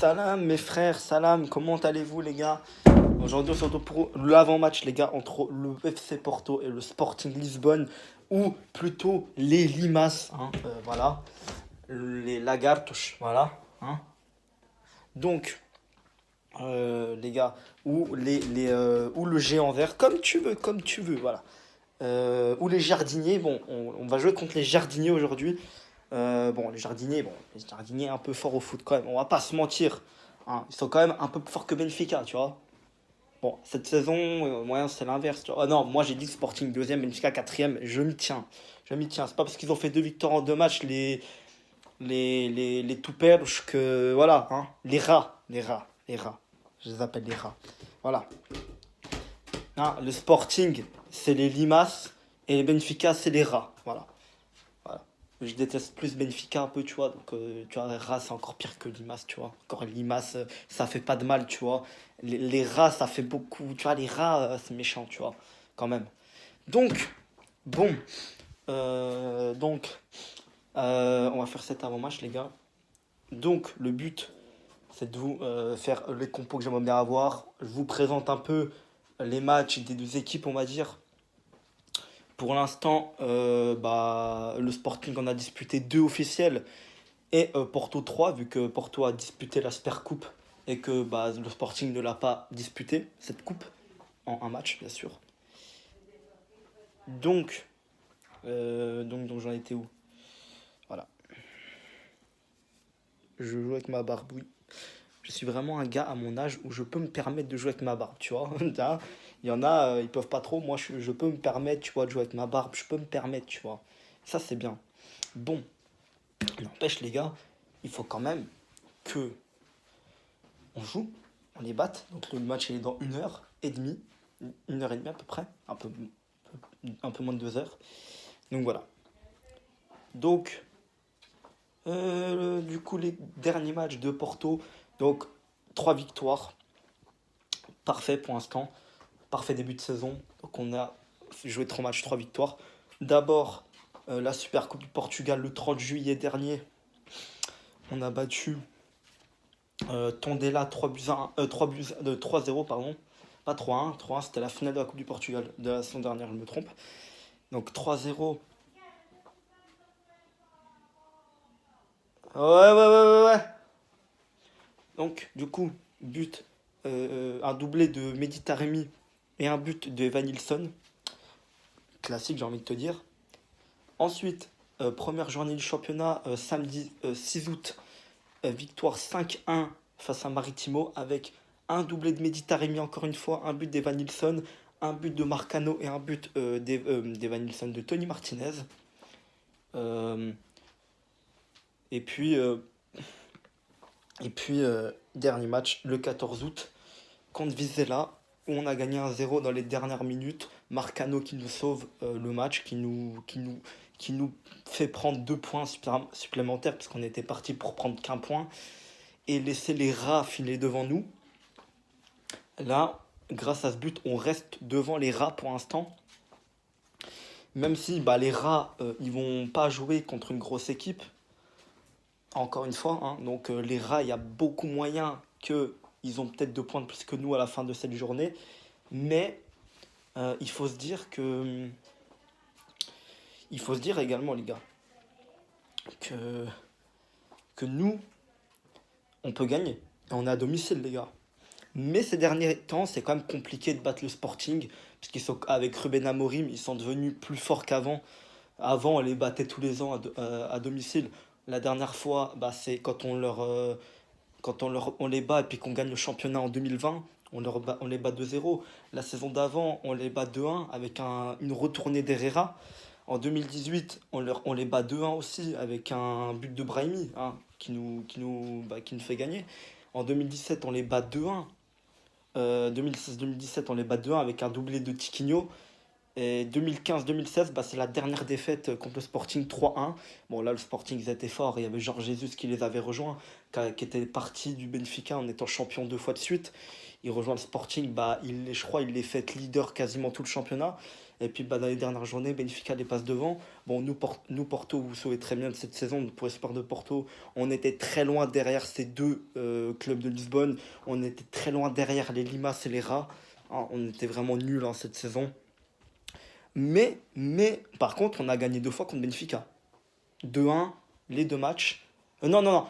Salam mes frères, salam, comment allez-vous les gars? Aujourd'hui on se retrouve pour l'avant-match les gars entre le FC Porto et le Sporting Lisbonne ou plutôt les Limas, hein, voilà, les Lagartos, voilà, hein. Donc les gars, ou le géant vert, comme tu veux, voilà. Ou les jardiniers, bon on va jouer contre les jardiniers aujourd'hui. Bon, les jardiniers un peu forts au foot quand même, on va pas se mentir, hein. Ils sont quand même un peu plus forts que Benfica, tu vois. Bon, cette saison, moyen c'est l'inverse, tu vois. Oh non, moi j'ai dit Sporting deuxième, Benfica quatrième, je m'y tiens. Je m'y tiens. C'est pas parce qu'ils ont fait deux victoires en deux matchs, les tout perches que. Voilà, hein. Les rats. Je les appelle les rats. Voilà. Hein, le Sporting, c'est les limaces, et les Benfica, c'est les rats. Voilà. Voilà. Je déteste plus Benfica un peu, tu vois. Donc, tu vois, les rats, c'est encore pire que Limas, tu vois. Encore Limas, ça fait pas de mal, tu vois. Les rats, ça fait beaucoup. Tu vois, les rats, c'est méchant, tu vois. Quand même. Donc, bon. Donc, on va faire cet avant-match, les gars. Donc, le but, c'est de vous faire les compos que j'aimerais bien avoir. Je vous présente un peu les matchs des deux équipes, on va dire. Pour l'instant, le Sporting en a disputé deux officiels et Porto 3 vu que Porto a disputé la Super Coupe et que le Sporting ne l'a pas disputé, cette coupe, en un match, bien sûr. Donc j'en étais où? Voilà. Je joue avec ma barbouille. Je suis vraiment un gars à mon âge où je peux me permettre de jouer avec ma barbe, tu vois. Il y en a, ils peuvent pas trop. Moi, je peux me permettre, tu vois, de jouer avec ma barbe. Je peux me permettre, tu vois. Ça, c'est bien. Bon, n'empêche, les gars, il faut quand même que on joue, on les batte. Donc le match il est dans 1 heure et demie, 1 heure et demie à peu près, un peu moins de 2 heures. Donc voilà. Donc, du coup, les derniers matchs de Porto, donc 3 victoires, parfait pour l'instant, parfait début de saison. Donc on a joué 3 matchs, 3 victoires. D'abord, la Super Coupe du Portugal le 30 juillet dernier, on a battu Tondela 3 buts à 1, 3 buts, 3-0, pardon. Pas 3-1, 3-1 c'était la finale de la Coupe du Portugal de la saison dernière, je me trompe. Donc 3-0. Ouais, ouais, ouais, ouais, ouais. Donc, du coup, un doublé de Mehdi Taremi et un but de Evan Nilsson. Classique, j'ai envie de te dire. Ensuite, première journée du championnat, samedi 6 août, victoire 5-1 face à Maritimo avec un doublé de Mehdi Taremi encore une fois, un but d'Evan Nilsson, un but de Marcano et un but d'Evan Nilsson de Tony Martinez. Euh, et puis, euh, dernier match, le 14 août, contre Vizela, où on a gagné 1-0 dans les dernières minutes. Marcano qui nous sauve le match, qui nous fait prendre 2 points supplémentaires, parce qu'on était parti pour prendre qu'un point, et laisser les rats filer devant nous. Là, grâce à ce but, on reste devant les rats pour l'instant. Même si les rats, ils vont pas jouer contre une grosse équipe, encore une fois, hein. Donc les rats, il y a beaucoup moyen qu'ils ont peut-être 2 points de plus que nous à la fin de cette journée. Mais il faut se dire que. Il faut se dire également, les gars, que, que nous, on peut gagner. Et on est à domicile, les gars. Mais ces derniers temps, c'est quand même compliqué de battre le Sporting, puisqu'ils sont avec Ruben Amorim, ils sont devenus plus forts qu'avant. Avant, on les battait tous les ans à domicile. La dernière fois, c'est quand on les bat et puis qu'on gagne le championnat en 2020, on les bat 2-0. La saison d'avant, on les bat 2-1 avec une retournée d'Herrera. En 2018, on les bat 2-1 aussi avec un but de Brahimi, hein, qui nous fait gagner. En 2017, on les bat 2-1. 2016-2017, on les bat 2-1 avec un doublé de Tiquinho. Et 2015-2016, bah, c'est la dernière défaite contre le Sporting 3-1. Bon, là, le Sporting, ils étaient forts. Il y avait Georges Jesus qui les avait rejoints, qui était parti du Benfica en étant champion 2 fois de suite. Il rejoint le Sporting, bah, je crois il les fait leader quasiment tout le championnat. Et puis bah, dans les dernières journées, Benfica les passe devant. Bon, nous Porto, vous savez très bien de cette saison, pour Espoir de Porto, on était très loin derrière ces deux clubs de Lisbonne. On était très loin derrière les Limas et les Rats. Hein, on était vraiment nuls cette saison. Par contre, on a gagné 2 fois contre Benfica. 2-1, les deux matchs. Non.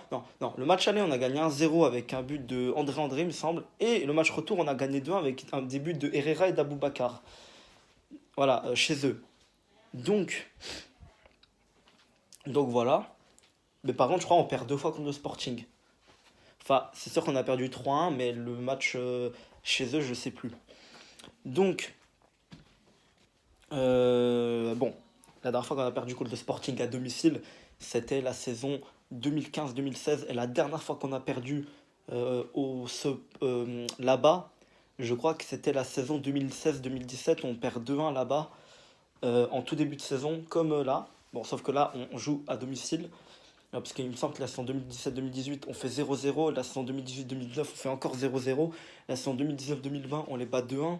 Le match aller, on a gagné 1-0 avec un but de André André, il me semble. Et le match retour, on a gagné 2-1 avec un des buts de Herrera et d'Aboubacar. Voilà, chez eux. Donc, donc voilà. Mais par contre, je crois qu'on perd 2 fois contre le Sporting. Enfin, c'est sûr qu'on a perdu 3-1, mais le match chez eux, je sais plus. Donc, bon, la dernière fois qu'on a perdu contre le Sporting à domicile, c'était la saison 2015-2016. Et la dernière fois qu'on a perdu là-bas, je crois que c'était la saison 2016-2017. On perd 2-1 là-bas en tout début de saison, comme là. Bon, sauf que là, on joue à domicile. Parce qu'il me semble que la saison 2017-2018, on fait 0-0. La saison 2018-2019, on fait encore 0-0. La saison 2019-2020, on les bat 2-1.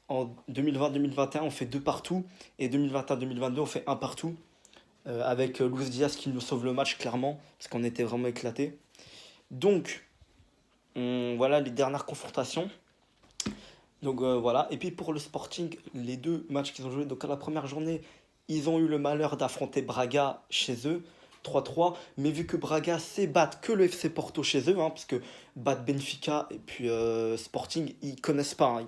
En 2020-2021, on fait 2 partout. Et 2021-2022, on fait 1 partout. Avec Luis Diaz qui nous sauve le match, clairement. Parce qu'on était vraiment éclatés. Donc, voilà les dernières confrontations. Donc voilà. Et puis pour le Sporting, les 2 matchs qu'ils ont joués. Donc à la première journée, ils ont eu le malheur d'affronter Braga chez eux. 3-3, mais vu que Braga sait battre que le FC Porto chez eux, hein, parce que battre Benfica et puis Sporting, ils connaissent pas,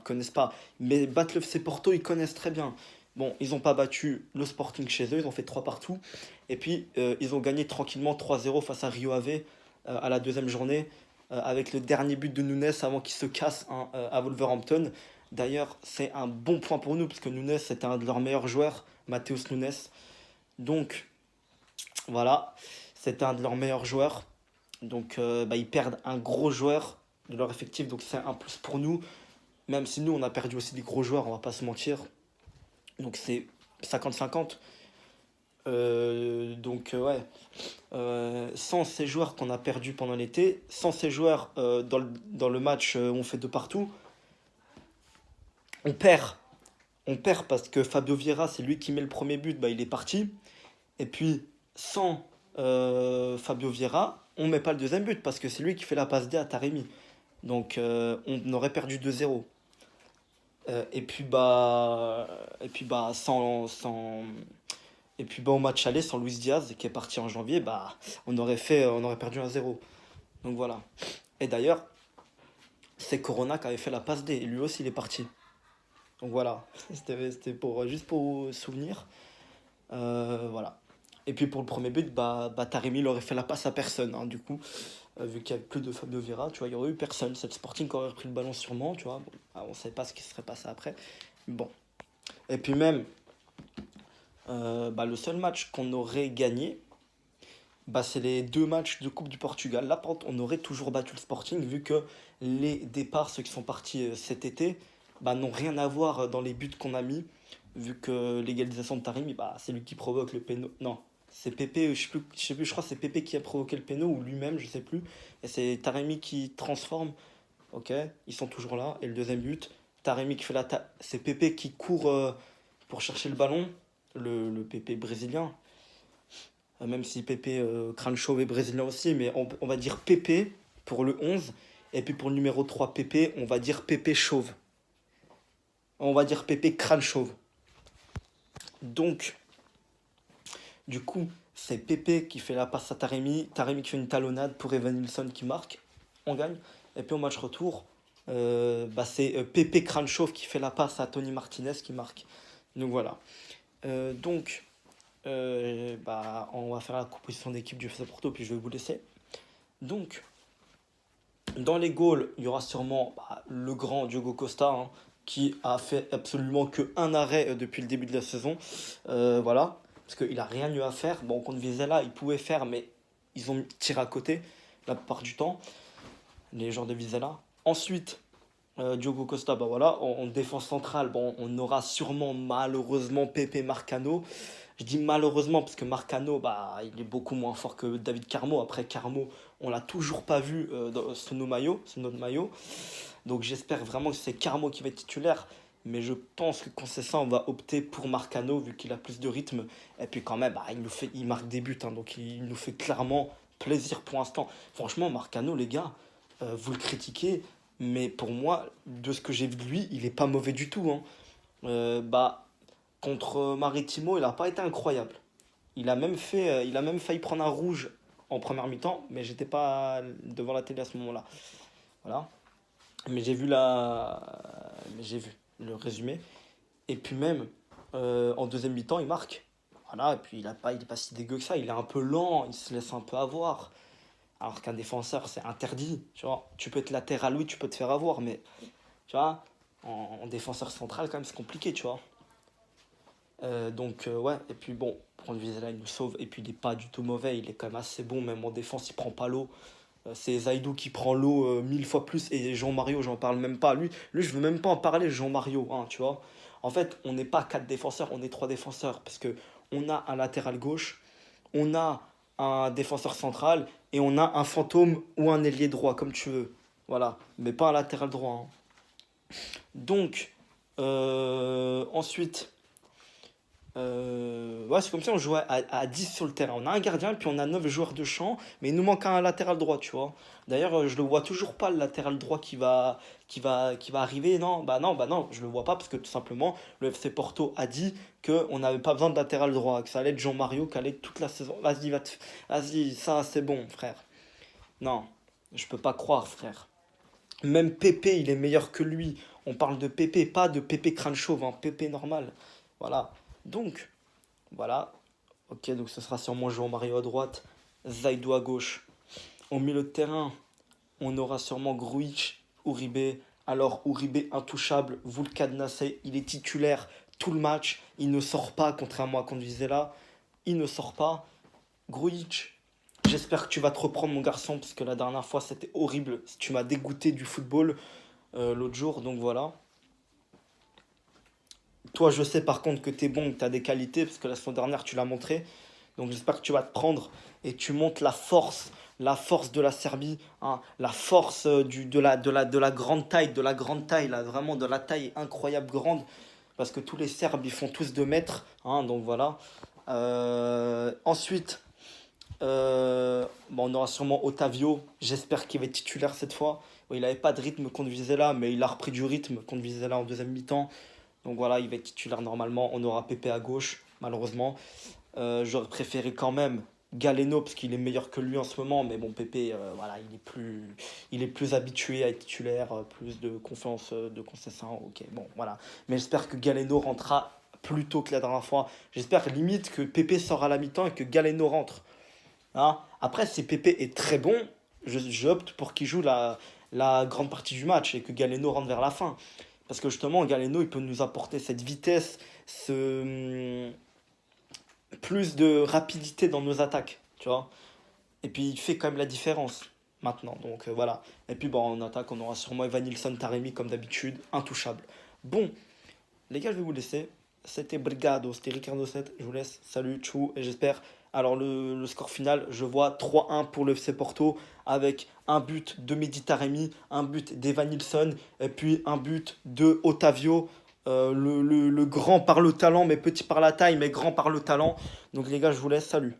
mais battre le FC Porto, ils connaissent très bien. Bon, ils n'ont pas battu le Sporting chez eux, ils ont fait 3 partout, et puis ils ont gagné tranquillement 3-0 face à Rio Ave à la deuxième journée, avec le dernier but de Nunes avant qu'il se casse hein, à Wolverhampton. D'ailleurs, c'est un bon point pour nous, parce que Nunes c'était un de leurs meilleurs joueurs, Matheus Nunes. Donc, voilà, c'était un de leurs meilleurs joueurs. Donc bah, ils perdent un gros joueur de leur effectif. Donc c'est un plus pour nous. Même si nous, on a perdu aussi des gros joueurs, on va pas se mentir. Donc c'est 50-50. Ouais. Sans ces joueurs qu'on a perdus pendant l'été, sans ces joueurs dans le match où on fait de partout, on perd. On perd parce que Fabio Vieira, c'est lui qui met le premier but, bah, il est parti. Et puis, sans Fabio Vieira, on ne met pas le deuxième but parce que c'est lui qui fait la passe D à Taremi. Donc, on aurait perdu 2-0. Et puis, au match aller, sans Luis Diaz, qui est parti en janvier, bah, on aurait perdu 1-0. Donc voilà. Et d'ailleurs, c'est Corona qui avait fait la passe D. Et lui aussi, il est parti. Donc voilà. C'était juste pour souvenir. Voilà. Et puis pour le premier but, bah Taremi il aurait fait la passe à personne, hein, du coup, vu qu'il n'y a que de Fabio Vieira, tu vois, il n'y aurait eu personne. Cette Sporting qui aurait pris le ballon sûrement, tu vois. Bon, on ne sait pas ce qui serait passé après. Bon. Et puis même, le seul match qu'on aurait gagné, bah, c'est les 2 matchs de Coupe du Portugal. Là, par contre, on aurait toujours battu le Sporting, vu que les départs, ceux qui sont partis cet été, bah, n'ont rien à voir dans les buts qu'on a mis, vu que l'égalisation de Taremi, bah, c'est lui qui provoque le péno. Non, c'est Pépé, je sais plus, je crois que c'est Pépé qui a provoqué le péno, ou lui-même, je sais plus. Et c'est Taremi qui transforme. Ok, ils sont toujours là. Et le deuxième but, Taremi qui fait c'est Pépé qui court pour chercher le ballon, le Pépé brésilien. Même si Pépé crâne chauve est brésilien aussi, mais on va dire Pépé pour le 11. Et puis pour le numéro 3 Pépé, on va dire Pépé chauve. On va dire Pépé crâne chauve. Donc, du coup, c'est Pépé qui fait la passe à Taremi. Taremi qui fait une talonnade pour Evan Nilsson qui marque. On gagne. Et puis au match retour, c'est Pépé crâne chauve qui fait la passe à Tony Martinez qui marque. Donc voilà. Donc, on va faire la composition d'équipe du FC Porto, puis je vais vous laisser. Donc, dans les goals, il y aura sûrement le grand Diogo Costa, hein, qui a fait absolument qu'un arrêt depuis le début de la saison. Voilà, parce qu'il n'a rien eu à faire. Bon, contre Vizela, il pouvait faire, mais ils ont tiré à côté la plupart du temps, les joueurs de Vizela. Ensuite, Diogo Costa, bah voilà, en défense centrale, bon, on aura sûrement malheureusement Pepe Marcano. Je dis malheureusement parce que Marcano, bah, il est beaucoup moins fort que David Carmo. Après Carmo, on l'a toujours pas vu sous notre maillot. Donc j'espère vraiment que c'est Carmo qui va être titulaire. Mais je pense que quand c'est ça, on va opter pour Marcano vu qu'il a plus de rythme. Et puis quand même, bah, il marque des buts, hein, donc il nous fait clairement plaisir pour l'instant. Franchement, Marcano, les gars, vous le critiquez, mais pour moi, de ce que j'ai vu de lui, il est pas mauvais du tout, hein. Bah, contre Maritimo, il n'a pas été incroyable. Il a même failli prendre un rouge en première mi-temps, mais j'étais pas devant la télé à ce moment-là. Voilà. Mais j'ai vu le résumé. Et puis même, en deuxième mi-temps, il marque. Voilà, et puis il est pas si dégueu que ça. Il est un peu lent, il se laisse un peu avoir. Alors qu'un défenseur, c'est interdit. Tu vois, tu peux être latéral, oui, tu peux te faire avoir, mais tu vois, en défenseur central, quand même, c'est compliqué, tu vois. Ouais, et puis bon, prendre Vizela, il nous sauve. Et puis il est pas du tout mauvais, il est quand même assez bon, même en défense, il prend pas l'eau. C'est Zaidou qui prend l'eau mille fois plus. Et Jean-Mario, j'en parle même pas. Lui, je veux même pas en parler, Jean-Mario, hein, tu vois. En fait, on n'est pas quatre défenseurs, on est trois défenseurs. Parce que on a un latéral gauche, on a un défenseur central et on a un fantôme ou un ailier droit, comme tu veux. Voilà, mais pas un latéral droit, hein. Donc, ensuite, ouais, c'est comme si on jouait à 10 sur le terrain. On a un gardien, puis on a 9 joueurs de champ, mais il nous manque un latéral droit, tu vois. D'ailleurs, je le vois toujours pas, le latéral droit qui va arriver. Non, bah non, je le vois pas parce que tout simplement, le FC Porto a dit qu'on n'avait pas besoin de latéral droit, que ça allait être Jean-Mario, qui allait être toute la saison. Vas-y, ça c'est bon, frère. Non, je peux pas croire, frère. Même Pépé, il est meilleur que lui. On parle de Pépé, pas de Pépé crâne chauve, hein, Pépé normal. Voilà. Donc, voilà. Ok, donc ce sera sûrement João Mario à droite, Zaidou à gauche. Au milieu de terrain, on aura sûrement Grujic, Uribe. Alors, Uribe intouchable, vous le cadenassez, il est titulaire tout le match. Il ne sort pas, contrairement à contre Vizela. Il ne sort pas. Grujic, j'espère que tu vas te reprendre, mon garçon, parce que la dernière fois, c'était horrible. Tu m'as dégoûté du football l'autre jour, donc voilà. Toi, je sais par contre que tu es bon, que tu as des qualités, parce que la semaine dernière, tu l'as montré. Donc j'espère que tu vas te prendre et tu montes la force de la Serbie, hein, la force de la grande taille, là, vraiment de la taille incroyable grande, parce que tous les Serbes, ils font tous 2 mètres, hein, donc voilà. Ensuite, bon, on aura sûrement Otavio, j'espère qu'il va être titulaire cette fois. Bon, il n'avait pas de rythme contre Vizela, mais il a repris du rythme contre Vizela en deuxième mi-temps. Donc voilà, il va être titulaire normalement. On aura Pepe à gauche, malheureusement. J'aurais préféré quand même Galeno parce qu'il est meilleur que lui en ce moment. Mais bon, Pepe, voilà, il est plus habitué à être titulaire, plus de confiance de concession. Ok, bon, voilà. Mais j'espère que Galeno rentrera plus tôt que la dernière fois. J'espère limite que Pepe sort à la mi-temps et que Galeno rentre, hein. Après, si Pepe est très bon, j'opte pour qu'il joue la grande partie du match et que Galeno rentre vers la fin. Parce que justement, Galeno, il peut nous apporter cette vitesse, plus de rapidité dans nos attaques, tu vois. Et puis, il fait quand même la différence maintenant. Donc voilà. Et puis, bon, en attaque, on aura sûrement Evan Nilsson, Taremi, comme d'habitude, intouchable. Bon, les gars, je vais vous laisser. C'était Brigado, c'était Ricardo 7. Je vous laisse. Salut, tchou, et j'espère. Alors, le score final, je vois 3-1 pour le FC Porto, avec un but de Mehdi Taremi, un but d'Evan Nilsson, et puis un but de Otavio. Le grand par le talent, mais petit par la taille, mais grand par le talent. Donc, les gars, je vous laisse. Salut.